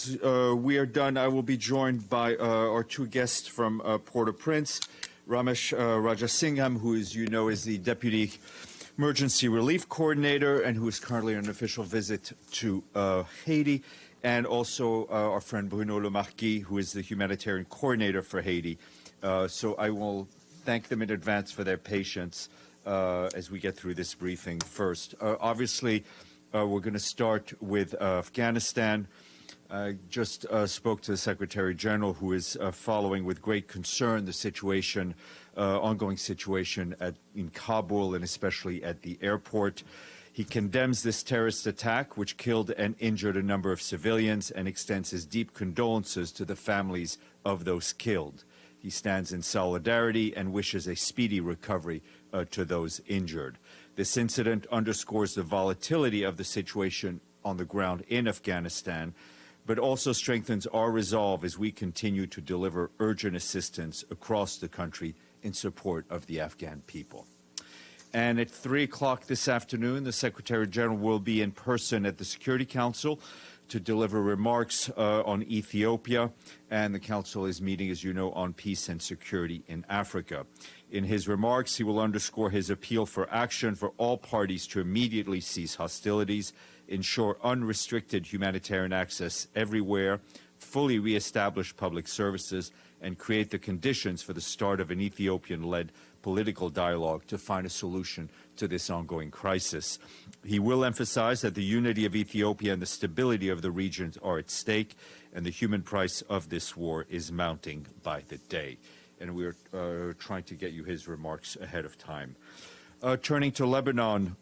as we are done, I will be joined by our two guests from Port-au-Prince, Ramesh Rajasingham, who, as you know, is the Deputy Emergency Relief Coordinator and who is currently on an official visit to Haiti, and also our friend Bruno Lemarquis, who is the Humanitarian Coordinator for Haiti. So I will thank them in advance for their patience as we get through this briefing first. Obviously, we're going to start with Afghanistan. I just spoke to the Secretary General, who is following with great concern the situation, ongoing situation in Kabul and especially at the airport. He condemns this terrorist attack, which killed and injured a number of civilians, and extends his deep condolences to the families of those killed. He stands in solidarity and wishes a speedy recovery to those injured. This incident underscores the volatility of the situation on the ground in Afghanistan, but also strengthens our resolve as we continue to deliver urgent assistance across the country in support of the Afghan people. And at 3 o'clock this afternoon, the Secretary General will be in person at the Security Council to deliver remarks on Ethiopia, and the Council is meeting, as you know, on peace and security in Africa. In his remarks, he will underscore his appeal for action for all parties to immediately cease hostilities, ensure unrestricted humanitarian access everywhere, fully reestablish public services, and create the conditions for the start of an Ethiopian-led political dialogue to find a solution to this ongoing crisis. He will emphasize that the unity of Ethiopia and the stability of the regions are at stake, and the human price of this war is mounting by the day. And we're trying to get you his remarks ahead of time. Turning to Lebanon,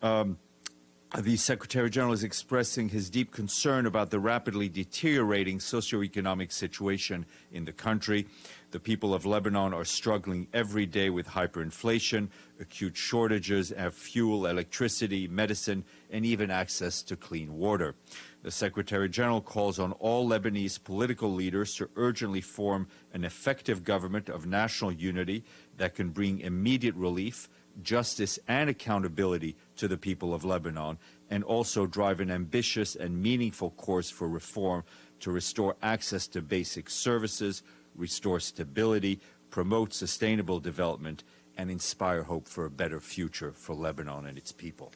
the Secretary General is expressing his deep concern about the rapidly deteriorating socio-economic situation in the country. The people of Lebanon are struggling every day with hyperinflation, acute shortages of fuel, electricity, medicine, and even access to clean water. The Secretary General calls on all Lebanese political leaders to urgently form an effective government of national unity that can bring immediate relief, justice, and accountability to the people of Lebanon, and also drive an ambitious and meaningful course for reform to restore access to basic services, restore stability, promote sustainable development, and inspire hope for a better future for Lebanon and its people.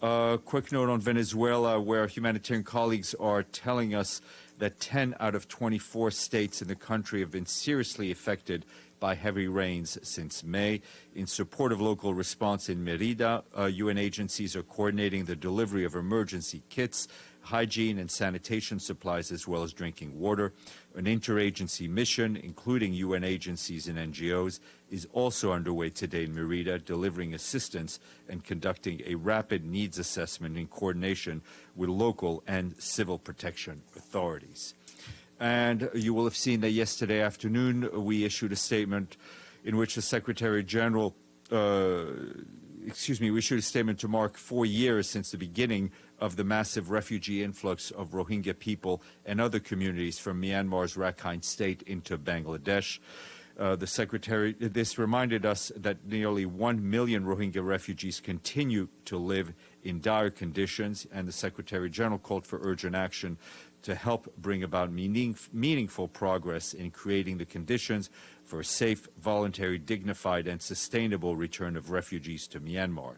Quick note on Venezuela, where humanitarian colleagues are telling us that 10 out of 24 states in the country have been seriously affected by heavy rains since May. In support of local response in Merida, UN agencies are coordinating the delivery of emergency kits, hygiene and sanitation supplies, as well as drinking water. An interagency mission, including UN agencies and NGOs, is also underway today in Merida, delivering assistance and conducting a rapid needs assessment in coordination with local and civil protection authorities. And you will have seen that yesterday afternoon we issued a statement in which the Secretary General, we issued a statement to mark 4 years since the beginning of the massive refugee influx of Rohingya people and other communities from Myanmar's Rakhine state into Bangladesh. This reminded us that nearly 1 million Rohingya refugees continue to live in dire conditions, and the Secretary General called for urgent action to help bring about meaningful progress in creating the conditions for a safe, voluntary, dignified, and sustainable return of refugees to Myanmar.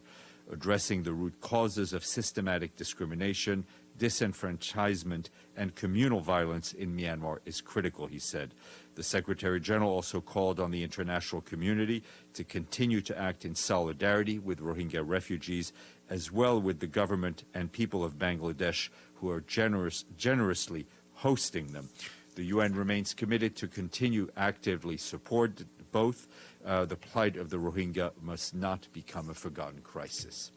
Addressing the root causes of systematic discrimination, disenfranchisement, and communal violence in Myanmar is critical, he said. The Secretary General also called on the international community to continue to act in solidarity with Rohingya refugees, as well with the government and people of Bangladesh who are generously hosting them. The UN remains committed to continue actively support both. The plight of the Rohingya must not become a forgotten crisis.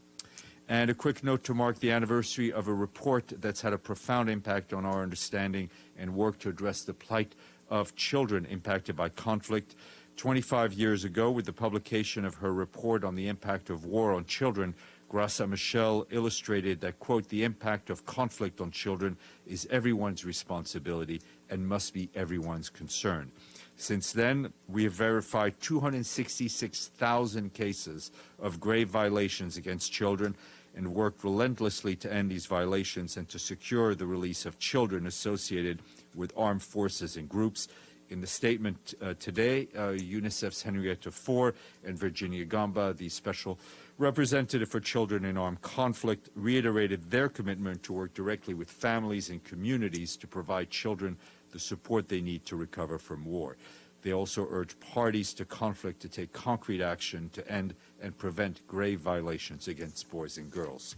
And a quick note to mark the anniversary of a report that's had a profound impact on our understanding and work to address the plight of children impacted by conflict. 25 years ago, with the publication of her report on the impact of war on children, Graça Machel illustrated that, quote, the impact of conflict on children is everyone's responsibility and must be everyone's concern. Since then, we have verified 266,000 cases of grave violations against children and worked relentlessly to end these violations and to secure the release of children associated with armed forces and groups. In the statement today, UNICEF's Henrietta Fore and Virginia Gamba, the special representative for children in armed conflict, reiterated their commitment to work directly with families and communities to provide children the support they need to recover from war. They also urged parties to conflict to take concrete action to end and prevent grave violations against boys and girls.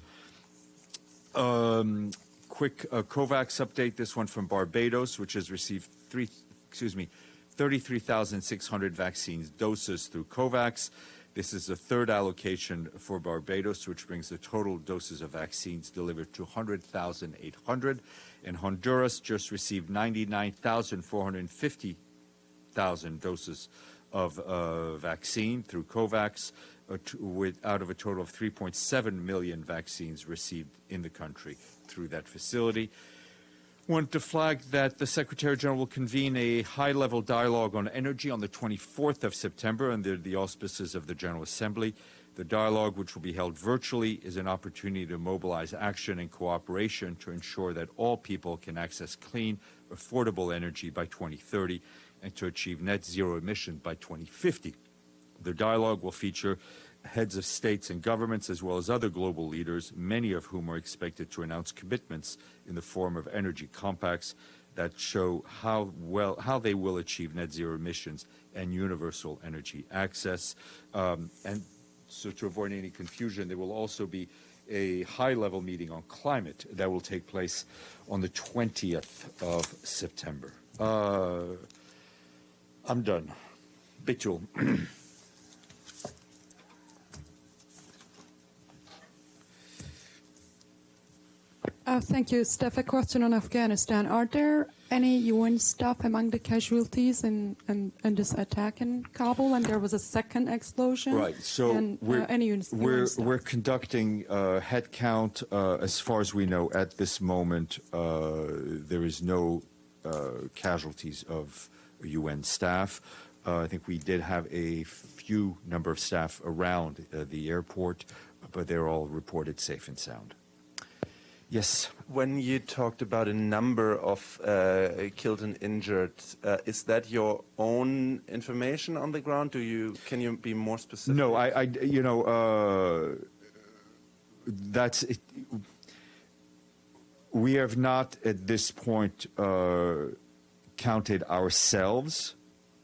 Quick COVAX update, this one from Barbados, which has received 33,600 vaccines doses through COVAX. This is the third allocation for Barbados, which brings the total doses of vaccines delivered to 100,800. And Honduras just received 99,450 doses of vaccine through COVAX, out of a total of 3.7 million vaccines received in the country through that facility. Want to flag that the Secretary General will convene a high-level dialogue on energy on the 24th of September under the auspices of the General Assembly. The dialogue, which will be held virtually, is an opportunity to mobilize action and cooperation to ensure that all people can access clean, affordable energy by 2030 and to achieve net zero emissions by 2050. The dialogue will feature heads of states and governments as well as other global leaders, many of whom are expected to announce commitments in the form of energy compacts that show how they will achieve net zero emissions and universal energy access. And so to avoid any confusion, there will also be a high-level meeting on climate that will take place on the 20th of September. I'm done. Bitul. Thank you. Steph, a question on Afghanistan. Are there any UN staff among the casualties in this attack in Kabul? And there was a second explosion. Right. So and, we're conducting head count. As far as we know, at this moment, there is no casualties of UN staff. I think we did have a few number of staff around the airport, but they're all reported safe and sound. Yes. When you talked about a number of killed and injured, is that your own information on the ground? Can you be more specific? No, that's it. We have not at this point counted ourselves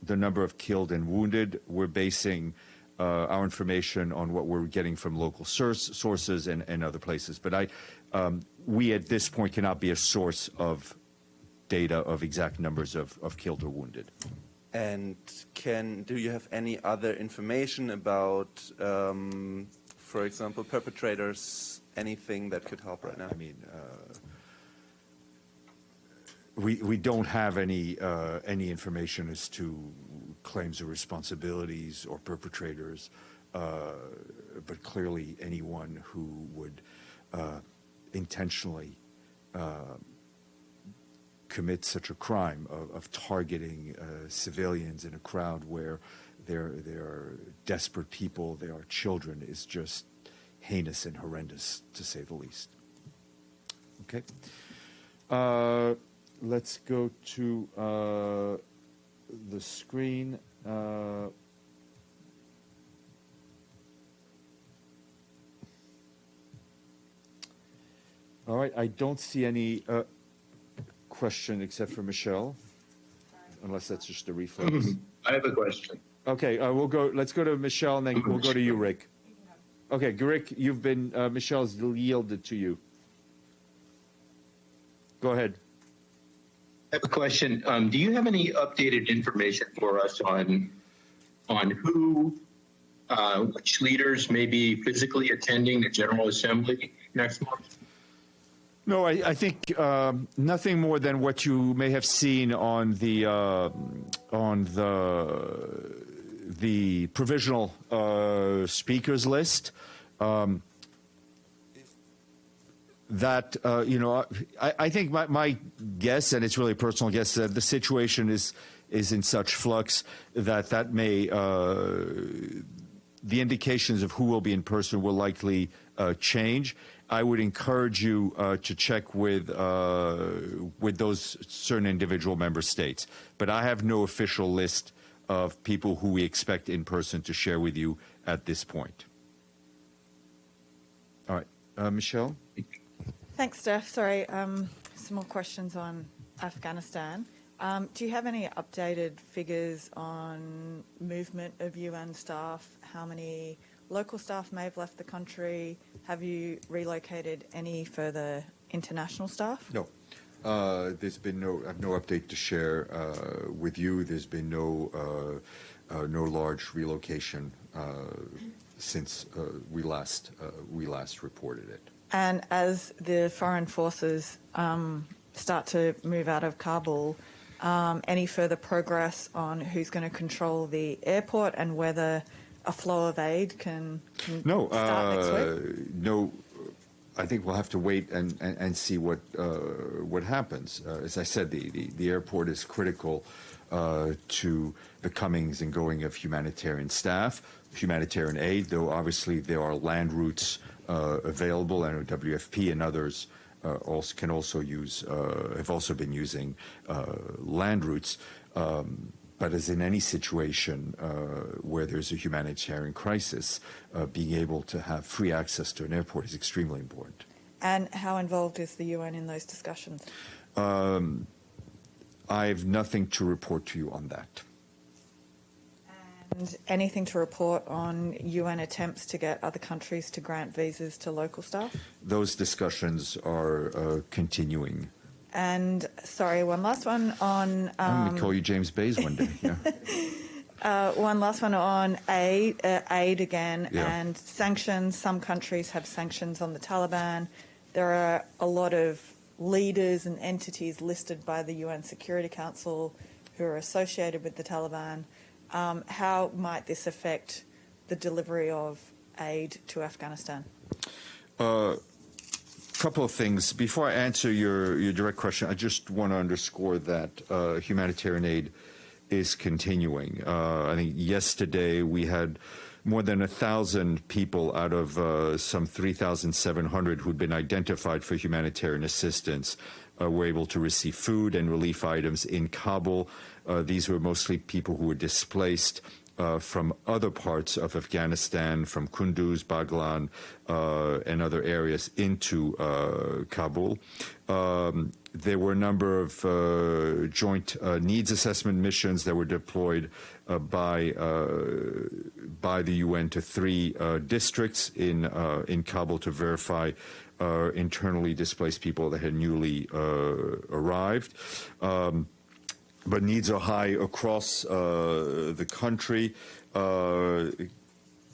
the number of killed and wounded. We're basing our information on what we're getting from local sources and other places. But we at this point cannot be a source of data of exact numbers of killed or wounded. And do you have any other information about, for example, perpetrators, anything that could help right now? I mean, we don't have any information as to claims of responsibilities or perpetrators, but clearly anyone who would intentionally commit such a crime of targeting civilians in a crowd where there are desperate people, there are children, is just heinous and horrendous, to say the least. Okay. Let's go to the screen. All right, I don't see any question except for Michelle, unless that's just a reflex. I have a question. Okay, let's go to Michelle, and then we'll go to you, Rick. Okay, Rick, you've been, Michelle's yielded to you. Go ahead. I have a question. Do you have any updated information for us on who, which leaders may be physically attending the General Assembly next month? No, I think nothing more than what you may have seen on the provisional speakers list. I think my guess, and it's really a personal guess, that the situation is in such flux that may the indications of who will be in person will likely change. I would encourage you to check with those certain individual member states. But I have no official list of people who we expect in person to share with you at this point. All right, Michelle? Thanks, Steph. Sorry, some more questions on Afghanistan. Do you have any updated figures on movement of UN staff? How many local staff may have left the country? Have you relocated any further international staff? No. There's been no update to share with you. There's been no large relocation since we last reported it. And as the foreign forces start to move out of Kabul, any further progress on who's going to control the airport and whether a flow of aid can start next week? No. I think we'll have to wait and see what happens. As I said, the airport is critical to the comings and going of humanitarian staff, humanitarian aid, though obviously there are land routes available. I know WFP and others have also been using land routes. But as in any situation where there's a humanitarian crisis, being able to have free access to an airport is extremely important. And how involved is the UN in those discussions? I have nothing to report to you on that. And anything to report on UN attempts to get other countries to grant visas to local staff? Those discussions are continuing. And sorry, one last one on. I'm going to call you James Bays one day. Yeah. One last one on aid again, Yeah. and sanctions. Some countries have sanctions on the Taliban. There are a lot of leaders and entities listed by the UN Security Council who are associated with the Taliban. How might this affect the delivery of aid to Afghanistan? Couple of things. Before I answer your direct question, I just want to underscore that humanitarian aid is continuing. I think yesterday we had more than 1,000 people out of some 3,700 who'd been identified for humanitarian assistance were able to receive food and relief items in Kabul. These were mostly people who were displaced from other parts of Afghanistan, from Kunduz, Baghlan, and other areas into Kabul. There were a number of joint needs assessment missions that were deployed by the UN to 3 districts in Kabul to verify internally displaced people that had newly arrived. But needs are high across the country.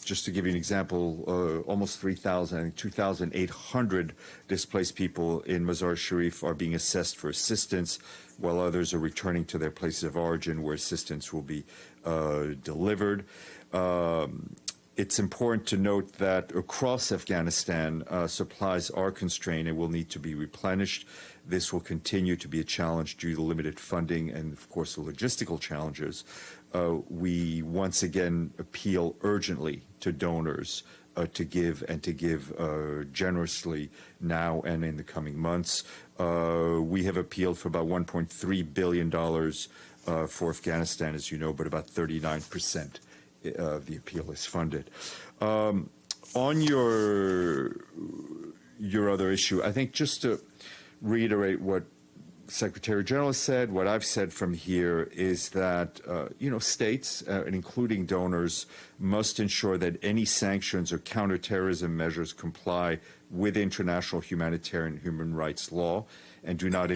Just to give you an example, almost 3,000, 2,800 displaced people in Mazar-e-Sharif are being assessed for assistance, while others are returning to their places of origin where assistance will be delivered. It's important to note that across Afghanistan, supplies are constrained and will need to be replenished. This will continue to be a challenge due to limited funding and, of course, the logistical challenges. We once again appeal urgently to donors to give generously now and in the coming months. We have appealed for about $1.3 billion for Afghanistan, as you know, but about 39% of the appeal is funded. On your other issue, I think just to reiterate what Secretary General said, what I've said from here is that, states, and including donors, must ensure that any sanctions or counterterrorism measures comply with international humanitarian human rights law and do not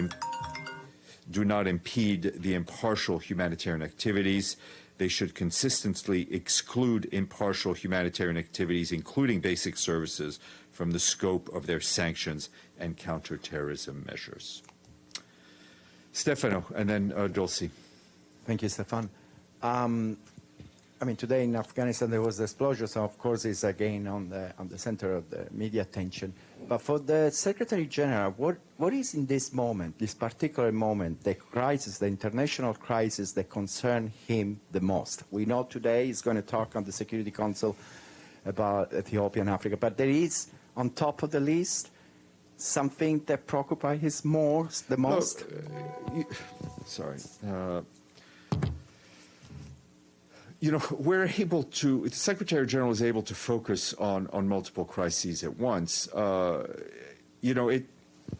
impede the impartial humanitarian activities. They should consistently exclude impartial humanitarian activities, including basic services, from the scope of their sanctions and counterterrorism measures. Stefano, and then Dulcie. Thank you, Stéphane. Today in Afghanistan there was the explosion, so of course it's again on the center of the media attention. But for the Secretary General, what is in this moment, this particular moment, the crisis, the international crisis that concern him the most? We know today he's going to talk on the Security Council about Ethiopia and Africa, but there is on top of the list something that preoccupies the most? Sorry. You know, we're able to, the Secretary General is able to focus on multiple crises at once. You know,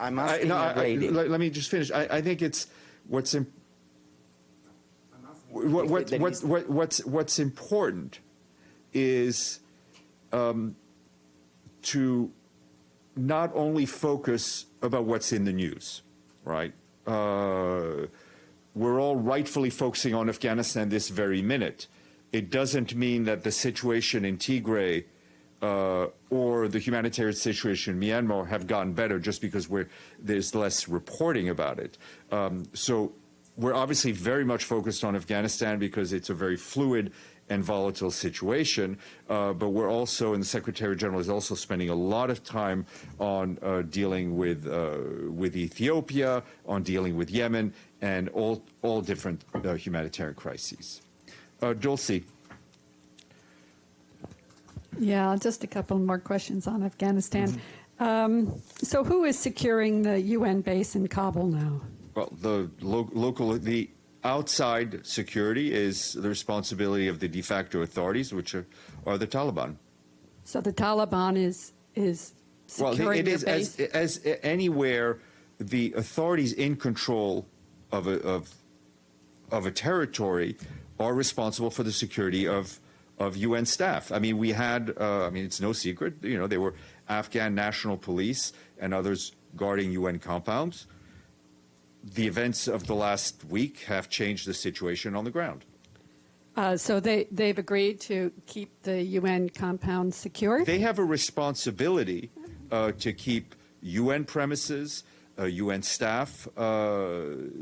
I'm asking let me just finish. I think it's what's important is to not only focus about what's in the news, right? We're all rightfully focusing on Afghanistan this very minute. It doesn't mean that the situation in Tigray or the humanitarian situation in Myanmar have gotten better just because there's less reporting about it. So we're obviously very much focused on Afghanistan because it's a very fluid and volatile situation, but we're also, and the Secretary General is also spending a lot of time on dealing with Ethiopia, on dealing with Yemen, and all different humanitarian crises. Dulcie. Yeah, just a couple more questions on Afghanistan. So who is securing the UN base in Kabul now? Well, the outside security is the responsibility of the de facto authorities, which are the Taliban. So the Taliban is securing their base? As anywhere, the authorities in control of a territory are responsible for the security of UN staff. I mean, we had, it's no secret, you know, there were Afghan national police and others guarding UN compounds. The events of the last week have changed the situation on the ground. So they've agreed to keep the UN compound secure? They have a responsibility to keep UN premises, UN staff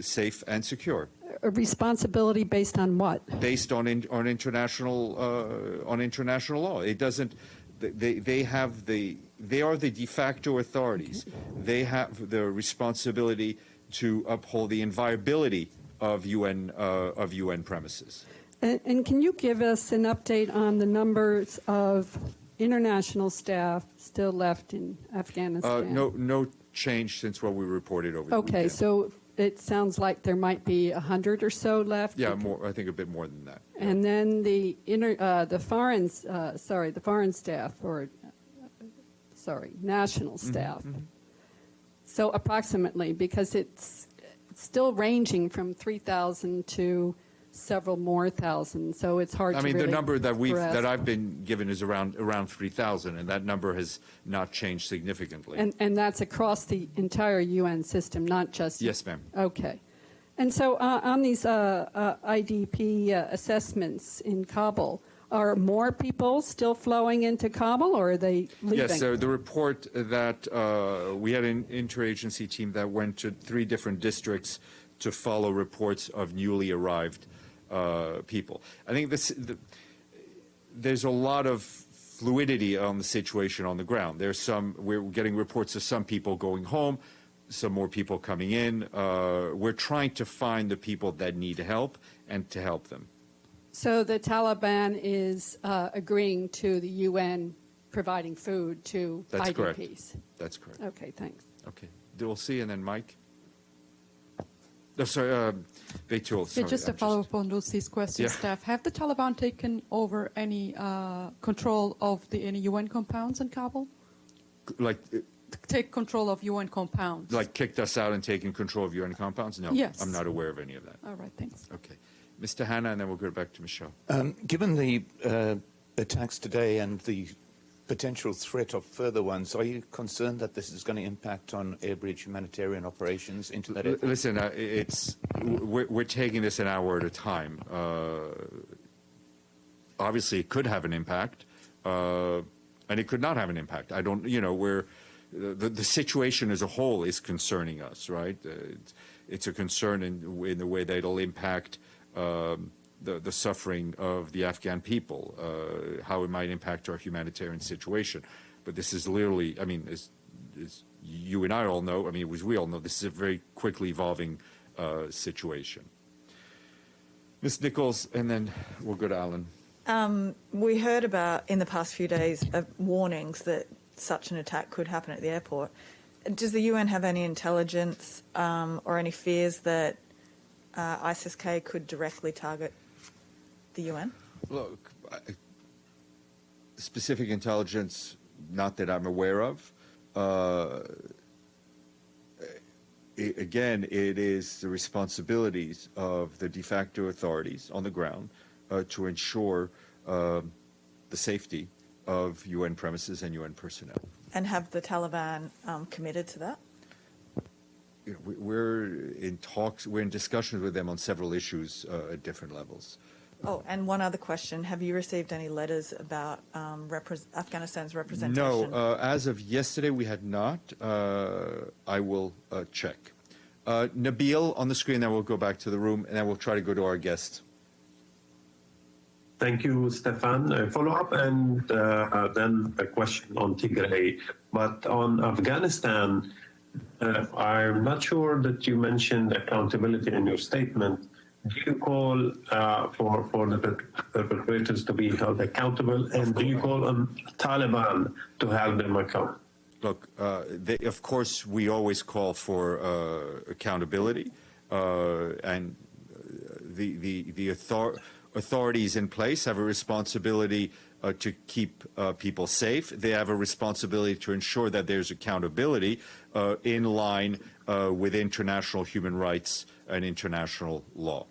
safe and secure. A responsibility based on what? Based on international law. It doesn't. They are the de facto authorities. They have the responsibility to uphold the inviolability of UN premises. And can you give us an update on the numbers of international staff still left in Afghanistan? No change since what we reported over the Okay, weekend. so it sounds like there might be 100 or so left. Yeah, more. I think a bit more than that. And then the foreign staff, or national staff. So approximately, because it's still ranging from 3,000 to several more thousand, so it's hard to really the number that grasp. I've been given is around 3,000, and that number has not changed significantly. And that's across the entire UN system, not just... Yes, ma'am. Okay. And so on these IDP assessments in Kabul, are more people still flowing into Kabul, or are they leaving? Yes, so the report that we had an interagency team that went to 3 different districts to follow reports of newly arrived people. I think there's a lot of fluidity on the situation on the ground. We're getting reports of some people going home, some more people coming in. We're trying to find the people that need help and to help them. So the Taliban is agreeing to the UN providing food to That's IDPs? correct. That's correct. Okay, thanks. Okay. We'll see, and then Mike. No, sorry, Betul. Yeah, just to follow up on Lucy's question, Steph, have the Taliban taken over any control of any UN compounds in Kabul? Like... Take control of UN compounds? Like kicked us out and taken control of UN compounds? No, yes. I'm not aware of any of that. All right, thanks. Okay. Mr. Hanna, and then we'll go back to Michelle. Given the attacks today and the potential threat of further ones, are you concerned that this is going to impact on air bridge humanitarian operations into that area? Listen, we're taking this an hour at a time. Obviously, it could have an impact, and it could not have an impact. I don't, the situation as a whole is concerning us, right? It's a concern in the way that it'll impact the suffering of the Afghan people, how it might impact our humanitarian situation. But this is literally, as you and I all know, as we all know, this is a very quickly evolving situation. Ms. Nichols, and then we'll go to Alan. We heard about, in the past few days, warnings that such an attack could happen at the airport. Does the UN have any intelligence or any fears that ISIS-K could directly target the UN? Look, specific intelligence, not that I'm aware of. Again, it is the responsibilities of the de facto authorities on the ground to ensure the safety of UN premises and UN personnel. And have the Taliban committed to that? You know, we're in talks, we're in discussions with them on several issues at different levels. Oh, and one other question. Have you received any letters about Afghanistan's representation? No, as of yesterday, we had not. I will check. Nabil on the screen, then we'll go back to the room, and then we'll try to go to our guest. Thank you, Stéphane. A follow-up and then a question on Tigray. But on Afghanistan, I'm not sure that you mentioned accountability in your statement. Do you call for the perpetrators to be held accountable, and do you call on Taliban to hold them accountable? Look, of course, we always call for accountability, and the authorities in place have a responsibility to keep people safe. They have a responsibility to ensure that there's accountability in line with international human rights and international law.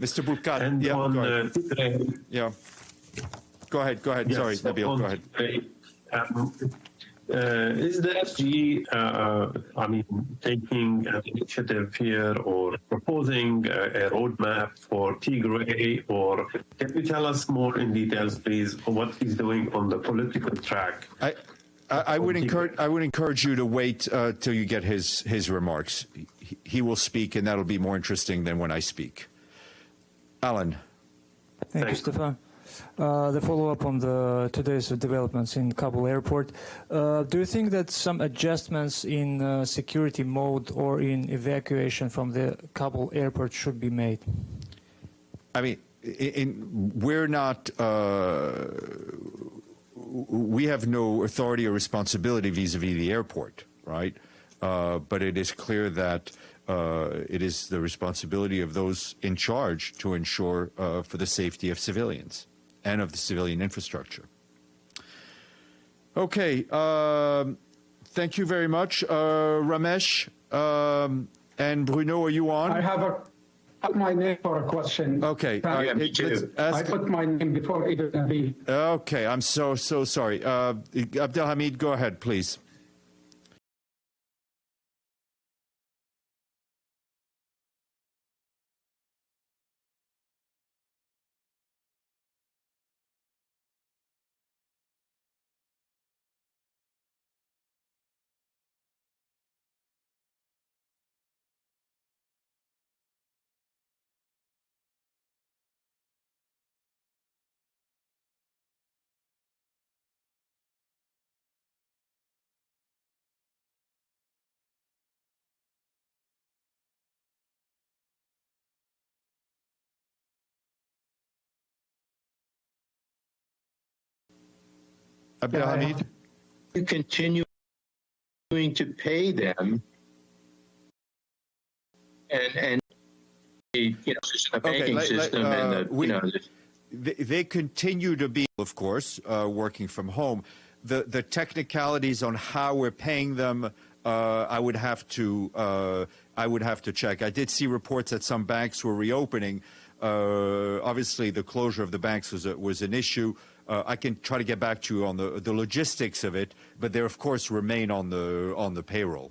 Mr. Burkat, And yeah, on go ahead. Tigray, Yeah. Go ahead. Yes, sorry, Nabil, go ahead. Is the SG, taking an initiative here or proposing a roadmap for Tigray, or can you tell us more in details, please, on what he's doing on the political track? I would encourage you to wait till you get his remarks. He will speak, and that'll be more interesting than when I speak. Alan. Thank you, Stéphane. The follow-up on today's developments in Kabul airport. Do you think that some adjustments in security mode or in evacuation from the Kabul airport should be made? I mean, we're not. We have no authority or responsibility vis-a-vis the airport, right? But it is clear that it is the responsibility of those in charge to ensure for the safety of civilians and of the civilian infrastructure. Okay, thank you very much. Ramesh and Bruno, are you on? I have my name for a question. Okay. Yeah, me too. I put my name before either Nabil. Okay, I'm so sorry. Abdelhamid, go ahead, please. Abdelhamid? You continuing to pay them, and the banking system and they continue to be, of course, working from home. The technicalities on how we're paying them, I would have to check. I did see reports that some banks were reopening. Obviously, the closure of the banks was an issue. I can try to get back to you on the logistics of it, but they, of course, remain on the payroll.